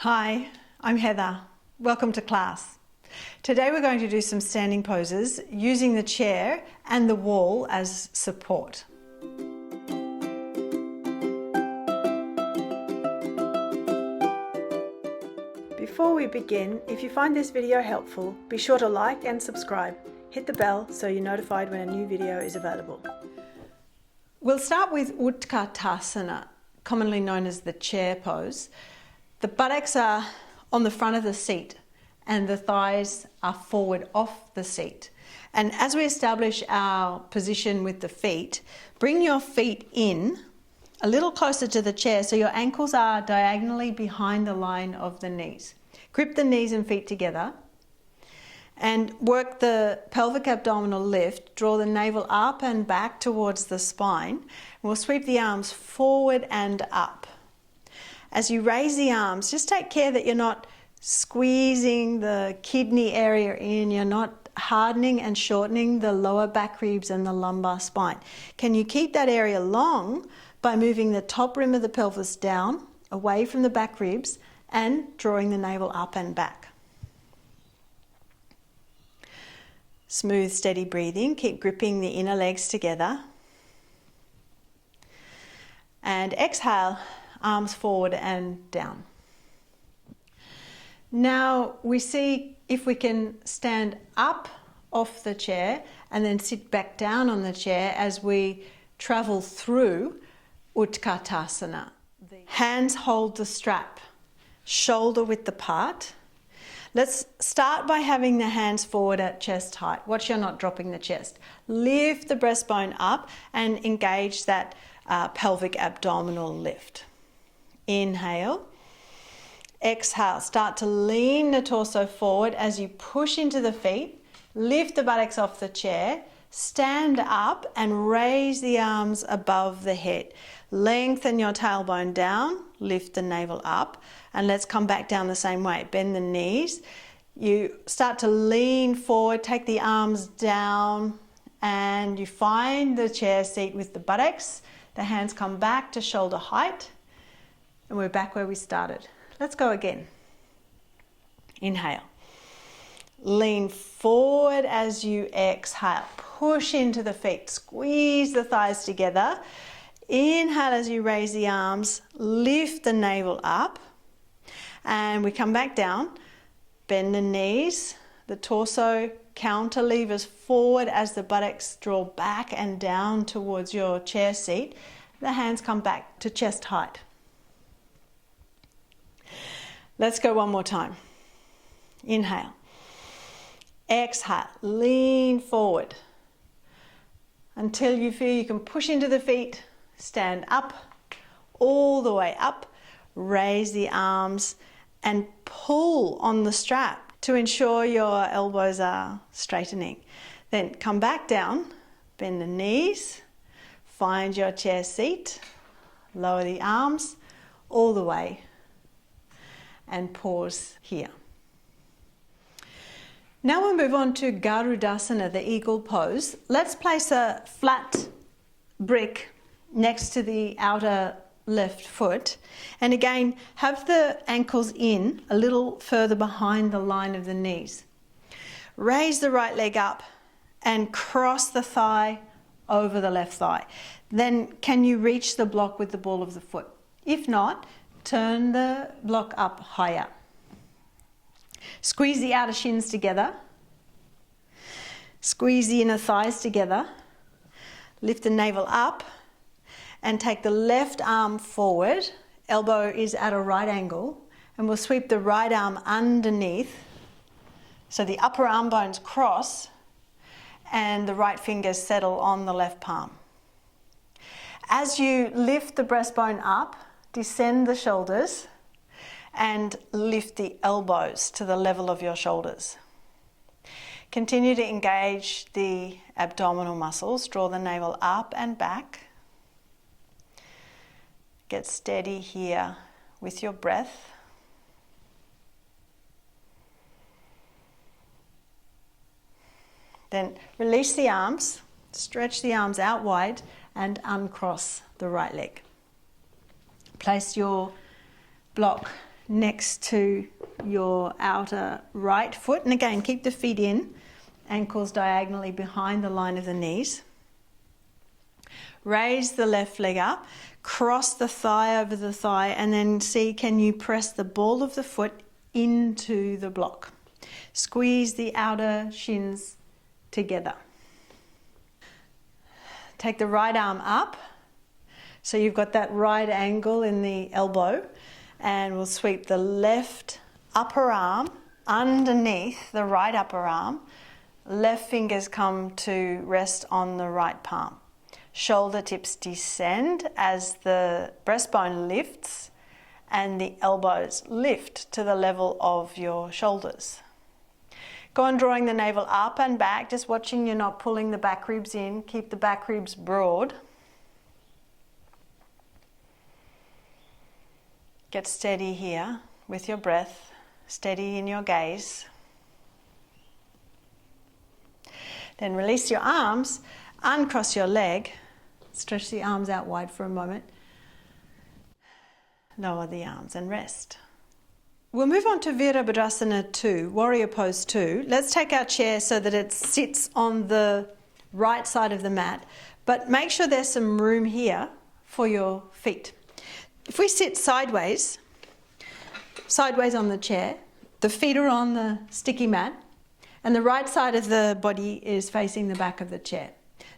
Hi, I'm Heather. Welcome to class. Today we're going to do some standing poses using the chair and the wall as support. Before we begin, if you find this video helpful, be sure to like and subscribe. Hit the bell so you're notified when a new video is available. We'll start with Utkatasana, commonly known as the chair pose. The buttocks are on the front of the seat and the thighs are forward off the seat. And as we establish our position with the feet, bring your feet in a little closer to the chair so your ankles are diagonally behind the line of the knees. Grip the knees and feet together and work the pelvic abdominal lift. Draw the navel up and back towards the spine. We'll sweep the arms forward and up. As you raise the arms, just take care that you're not squeezing the kidney area in, you're not hardening and shortening the lower back ribs and the lumbar spine. Can you keep that area long by moving the top rim of the pelvis down, away from the back ribs, and drawing the navel up and back. Smooth, steady breathing. Keep gripping the inner legs together. And exhale, arms forward and down. Now we see if we can stand up off the chair and then sit back down on the chair as we travel through Utkatasana. Hands hold the strap, shoulder width apart. Let's start by having the hands forward at chest height. Watch you're not dropping the chest. Lift the breastbone up and engage that pelvic abdominal lift. Inhale. Exhale. Start to lean the torso forward as you push into the feet. Lift the buttocks off the chair. Stand up and raise the arms above the head. Lengthen your tailbone down. Lift the navel up. And let's come back down the same way. Bend the knees. You start to lean forward. Take the arms down. And you find the chair seat with the buttocks. The hands come back to shoulder height. And we're back where we started. Let's go again. Inhale. Lean forward as you exhale. Push into the feet. Squeeze the thighs together. Inhale as you raise the arms. Lift the navel up. And we come back down. Bend the knees. The torso counterlevers forward as the buttocks draw back and down towards your chair seat. The hands come back to chest height. Let's go one more time. Inhale. Exhale. Lean forward until you feel you can push into the feet. Stand up, all the way up. Raise the arms and pull on the strap to ensure your elbows are straightening. Then come back down, bend the knees, find your chair seat, lower the arms all the way. And pause here. Now we'll move on to Garudasana, the eagle pose. Let's place a flat brick next to the outer left foot. And again, have the ankles in a little further behind the line of the knees. Raise the right leg up and cross the thigh over the left thigh. Then can you reach the block with the ball of the foot? If not, turn the block up higher. Squeeze the outer shins together. Squeeze the inner thighs together. Lift the navel up and take the left arm forward. Elbow is at a right angle. And we'll sweep the right arm underneath so the upper arm bones cross and the right fingers settle on the left palm. As you lift the breastbone up, descend the shoulders and lift the elbows to the level of your shoulders. Continue to engage the abdominal muscles. Draw the navel up and back. Get steady here with your breath. Then release the arms, stretch the arms out wide and uncross the right leg. Place your block next to your outer right foot. And again, keep the feet in, ankles diagonally behind the line of the knees. Raise the left leg up, cross the thigh over the thigh, and then see, can you press the ball of the foot into the block? Squeeze the outer shins together. Take the right arm up, so you've got that right angle in the elbow, and we'll sweep the left upper arm underneath the right upper arm. Left fingers come to rest on the right palm. Shoulder tips descend as the breastbone lifts and the elbows lift to the level of your shoulders. Go on drawing the navel up and back, just watching you're not pulling the back ribs in. Keep the back ribs broad. Get steady here with your breath, steady in your gaze. Then release your arms, uncross your leg, stretch the arms out wide for a moment. Lower the arms and rest. We'll move on to Virabhadrasana II, Warrior Pose 2. Let's take our chair so that it sits on the right side of the mat, but make sure there's some room here for your feet. If we sit sideways on the chair, the feet are on the sticky mat, and the right side of the body is facing the back of the chair.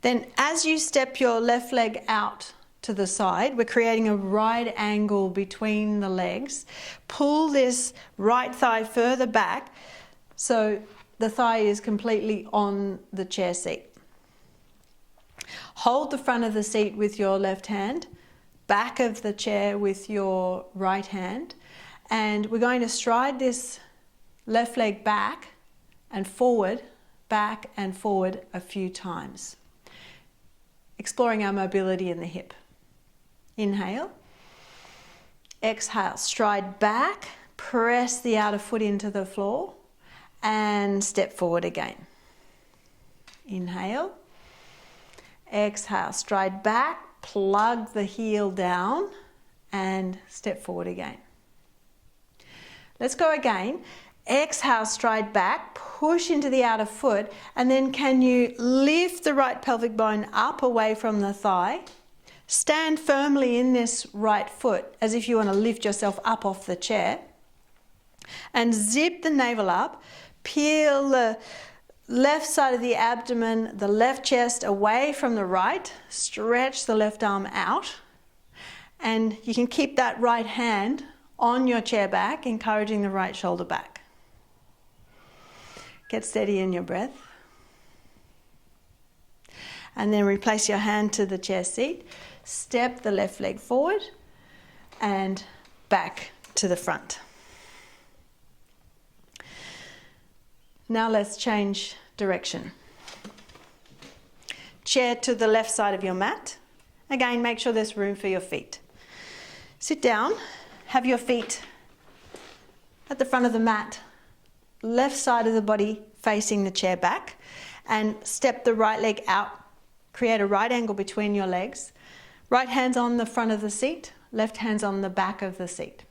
Then as you step your left leg out to the side, we're creating a right angle between the legs. Pull this right thigh further back so the thigh is completely on the chair seat. Hold the front of the seat with your left hand, back of the chair with your right hand, and we're going to stride this left leg back and forward a few times, exploring our mobility in the hip. Inhale, exhale, stride back, press the outer foot into the floor and step forward again. Inhale, exhale, stride back, plug the heel down and step forward again. Let's go again. Exhale, stride back, push into the outer foot, and then can you lift the right pelvic bone up away from the thigh? Stand firmly in this right foot as if you want to lift yourself up off the chair, and zip the navel up, peel the left side of the abdomen, the left chest away from the right, stretch the left arm out, and you can keep that right hand on your chair back, encouraging the right shoulder back. Get steady in your breath. And then replace your hand to the chair seat. Step the left leg forward and back to the front. Now let's change direction. Chair to the left side of your mat. Again, make sure there's room for your feet. Sit down, have your feet at the front of the mat, left side of the body facing the chair back, and step the right leg out. Create a right angle between your legs. Right hand's on the front of the seat, left hand's on the back of the seat.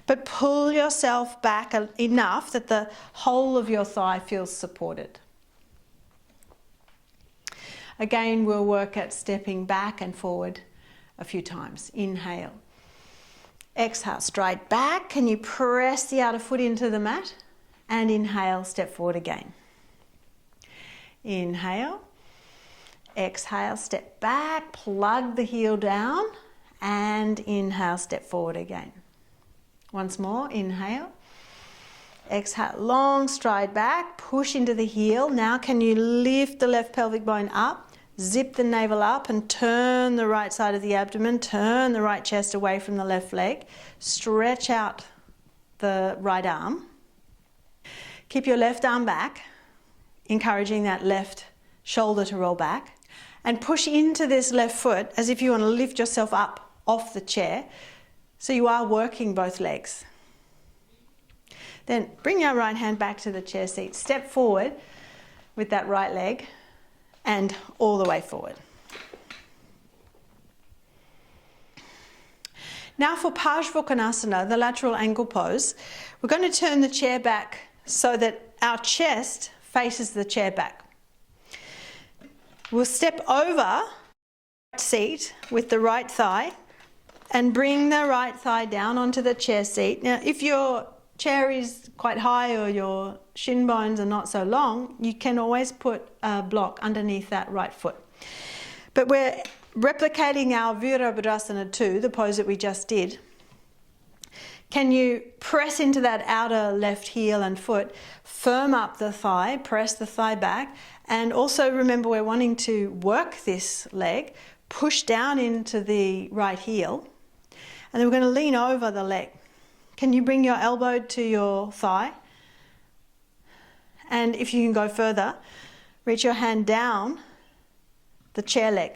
But pull yourself back enough that the whole of your thigh feels supported. Again, we'll work at stepping back and forward a few times. Inhale. Exhale, stride back. Can you press the outer foot into the mat? And inhale, step forward again. Inhale. Exhale, step back, plug the heel down, and inhale, step forward again. Once more, inhale. Exhale, long stride back, push into the heel. Now can you lift the left pelvic bone up, zip the navel up and turn the right side of the abdomen, turn the right chest away from the left leg, stretch out the right arm. Keep your left arm back, encouraging that left shoulder to roll back. And push into this left foot as if you want to lift yourself up off the chair. So you are working both legs. Then bring your right hand back to the chair seat. Step forward with that right leg and all the way forward. Now for Parsvakonasana, the lateral angle pose, we're going to turn the chair back so that our chest faces the chair back. We'll step over the seat with the right thigh and bring the right thigh down onto the chair seat. Now, if your chair is quite high or your shin bones are not so long, you can always put a block underneath that right foot. But we're replicating our Virabhadrasana II, the pose that we just did. Can you press into that outer left heel and foot, firm up the thigh, press the thigh back, and also remember we're wanting to work this leg, push down into the right heel, and then we're going to lean over the leg. Can you bring your elbow to your thigh? And if you can go further, reach your hand down the chair leg.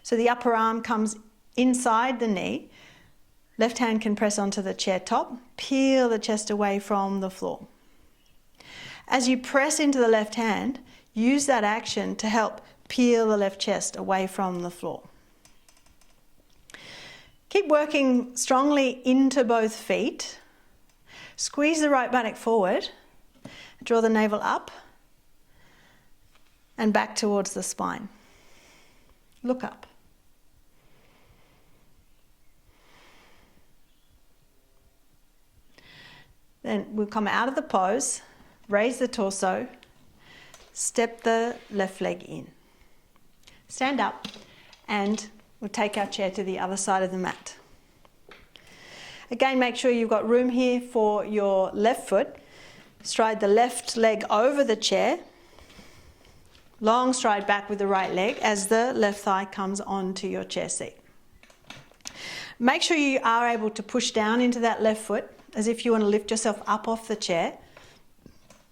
So the upper arm comes inside the knee. Left hand can press onto the chair top. Peel the chest away from the floor. As you press into the left hand, use that action to help peel the left chest away from the floor. Keep working strongly into both feet. Squeeze the right buttock forward. Draw the navel up and back towards the spine. Look up. Then we'll come out of the pose, raise the torso, step the left leg in. Stand up and we'll take our chair to the other side of the mat. Again, make sure you've got room here for your left foot. Stride the left leg over the chair. Long stride back with the right leg as the left thigh comes onto your chair seat. Make sure you are able to push down into that left foot as if you want to lift yourself up off the chair.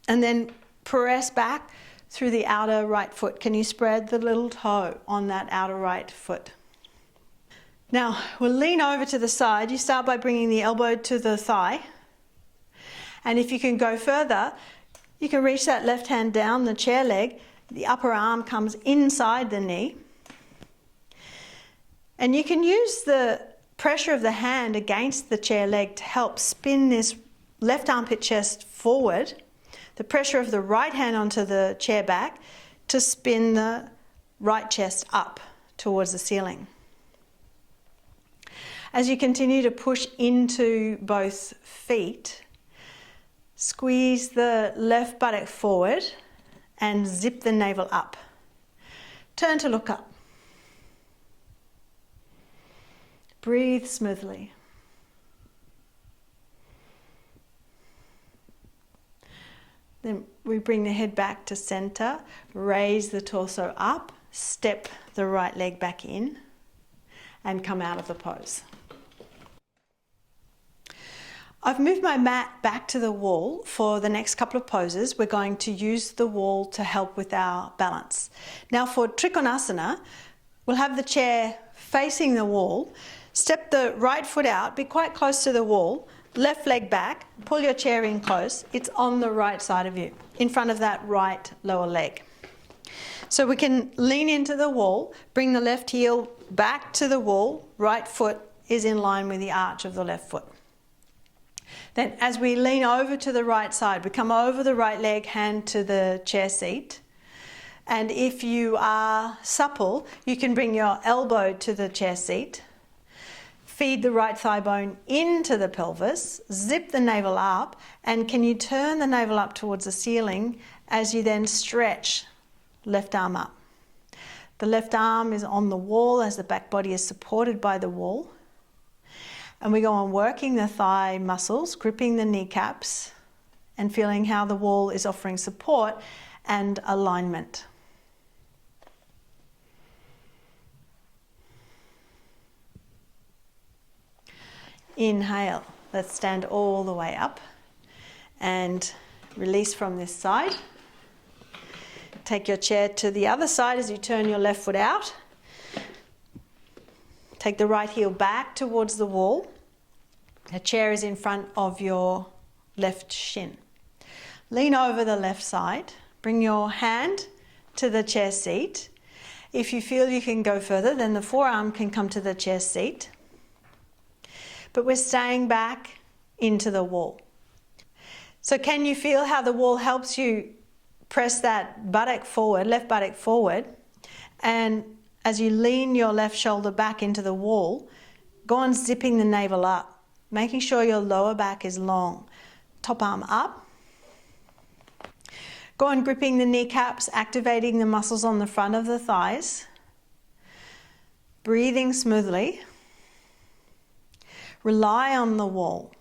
And then press back through the outer right foot. Can you spread the little toe on that outer right foot? Now, we'll lean over to the side. You start by bringing the elbow to the thigh. And if you can go further, you can reach that left hand down the chair leg. The upper arm comes inside the knee. And you can use the pressure of the hand against the chair leg to help spin this left armpit chest forward. The pressure of the right hand onto the chair back to spin the right chest up towards the ceiling. As you continue to push into both feet, squeeze the left buttock forward and zip the navel up. Turn to look up. Breathe smoothly. Then we bring the head back to center, raise the torso up, step the right leg back in, and come out of the pose. I've moved my mat back to the wall. For the next couple of poses, we're going to use the wall to help with our balance. Now for Trikonasana, we'll have the chair facing the wall. Step the right foot out, be quite close to the wall, left leg back, pull your chair in close. It's on the right side of you, in front of that right lower leg. So we can lean into the wall, bring the left heel back to the wall, right foot is in line with the arch of the left foot. Then as we lean over to the right side, we come over the right leg, hand to the chair seat. And if you are supple, you can bring your elbow to the chair seat. Feed the right thigh bone into the pelvis, zip the navel up, and can you turn the navel up towards the ceiling as you then stretch left arm up. The left arm is on the wall as the back body is supported by the wall. And we go on working the thigh muscles, gripping the kneecaps, and feeling how the wall is offering support and alignment. Inhale. Let's stand all the way up and release from this side. Take your chair to the other side as you turn your left foot out. Take the right heel back towards the wall. The chair is in front of your left shin. Lean over the left side. Bring your hand to the chair seat. If you feel you can go further, then the forearm can come to the chair seat. but we're staying back into the wall. So can you feel how the wall helps you press that buttock forward, left buttock forward, and as you lean your left shoulder back into the wall, go on zipping the navel up, making sure your lower back is long. Top arm up. Go on gripping the kneecaps, activating the muscles on the front of the thighs. Breathing smoothly. Rely on the wall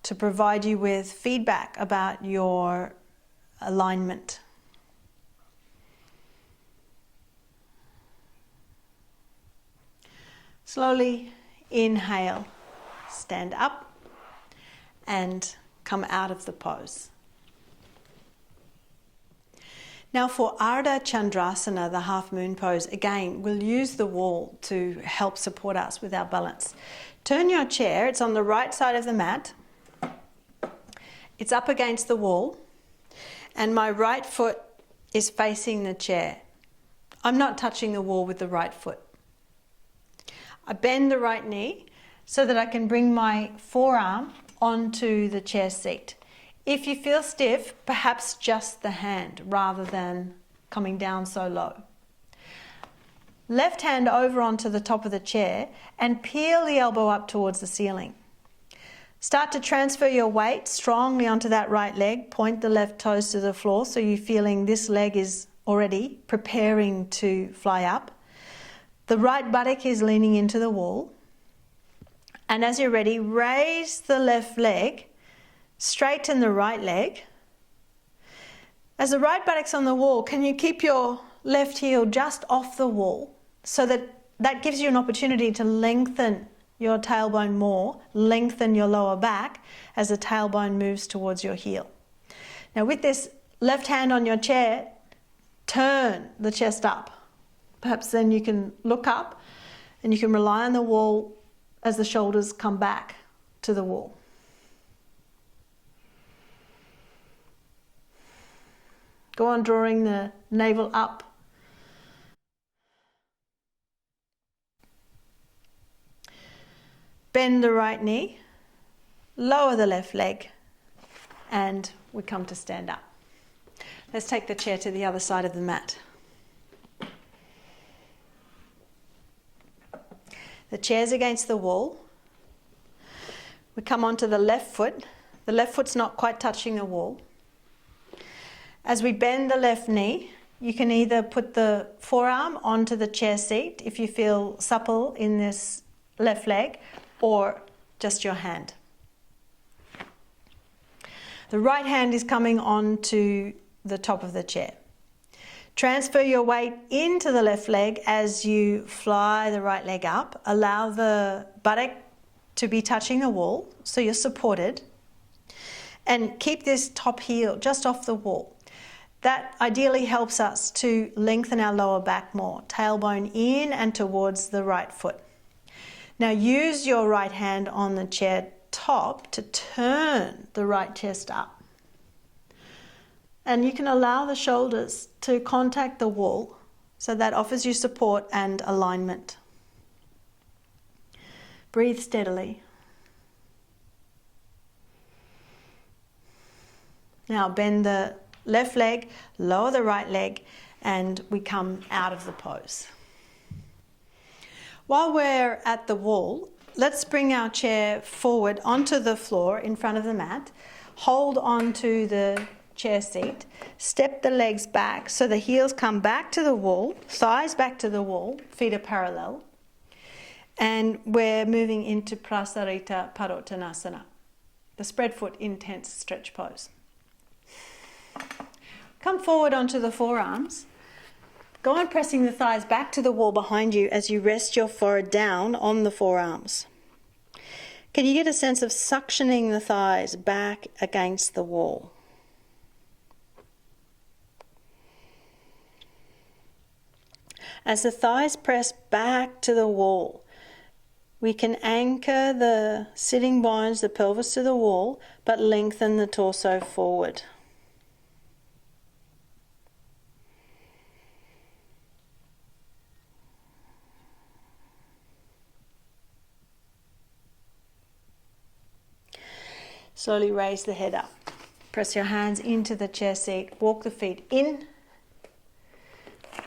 to provide you with feedback about your alignment. Slowly inhale, stand up and come out of the pose. Now for Ardha Chandrasana, the half moon pose, again, we'll use the wall to help support us with our balance. Turn your chair, it's on the right side of the mat. It's up against the wall and my right foot is facing the chair. I'm not touching the wall with the right foot. I bend the right knee so that I can bring my forearm onto the chair seat. If you feel stiff, perhaps just the hand rather than coming down so low. Left hand over onto the top of the chair and peel the elbow up towards the ceiling. Start to transfer your weight strongly onto that right leg. Point the left toes to the floor so you're feeling this leg is already preparing to fly up. The right buttock is leaning into the wall. And as you're ready, raise the left leg, straighten the right leg. As the right buttock's on the wall, can you keep your left heel just off the wall so that gives you an opportunity to lengthen your tailbone more, lengthen your lower back as the tailbone moves towards your heel. Now with this left hand on your chair, turn the chest up. Perhaps then you can look up and you can rely on the wall as the shoulders come back to the wall. Go on drawing the navel up. Bend the right knee, lower the left leg, and we come to stand up. Let's take the chair to the other side of the mat. The chair's against the wall. We come onto the left foot. The left foot's not quite touching the wall. As we bend the left knee, you can either put the forearm onto the chair seat if you feel supple in this left leg, or just your hand. The right hand is coming onto the top of the chair. Transfer your weight into the left leg as you fly the right leg up. Allow the buttock to be touching the wall so you're supported. And keep this top heel just off the wall. That ideally helps us to lengthen our lower back more. Tailbone in and towards the right foot. Now use your right hand on the chair top to turn the right chest up. And you can allow the shoulders to contact the wall so that offers you support and alignment. Breathe steadily. Now bend the left leg, lower the right leg, and we come out of the pose. While we're at the wall, let's bring our chair forward onto the floor in front of the mat. Hold onto the chair seat. Step the legs back so the heels come back to the wall, thighs back to the wall, feet are parallel. And we're moving into Prasaritta Padottanasana, the spread foot intense stretch pose. Come forward onto the forearms. Go on pressing the thighs back to the wall behind you as you rest your forehead down on the forearms. Can you get a sense of suctioning the thighs back against the wall? As the thighs press back to the wall, we can anchor the sitting bones, the pelvis to the wall, but lengthen the torso forward. Slowly raise the head up. Press your hands into the chair seat. Walk the feet in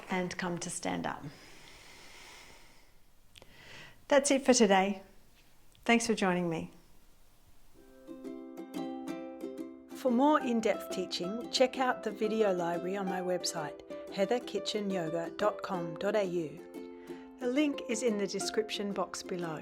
and come to stand up. That's it for today. Thanks for joining me. For more in-depth teaching, check out the video library on my website, heatherkitchenyoga.com.au. The link is in the description box below.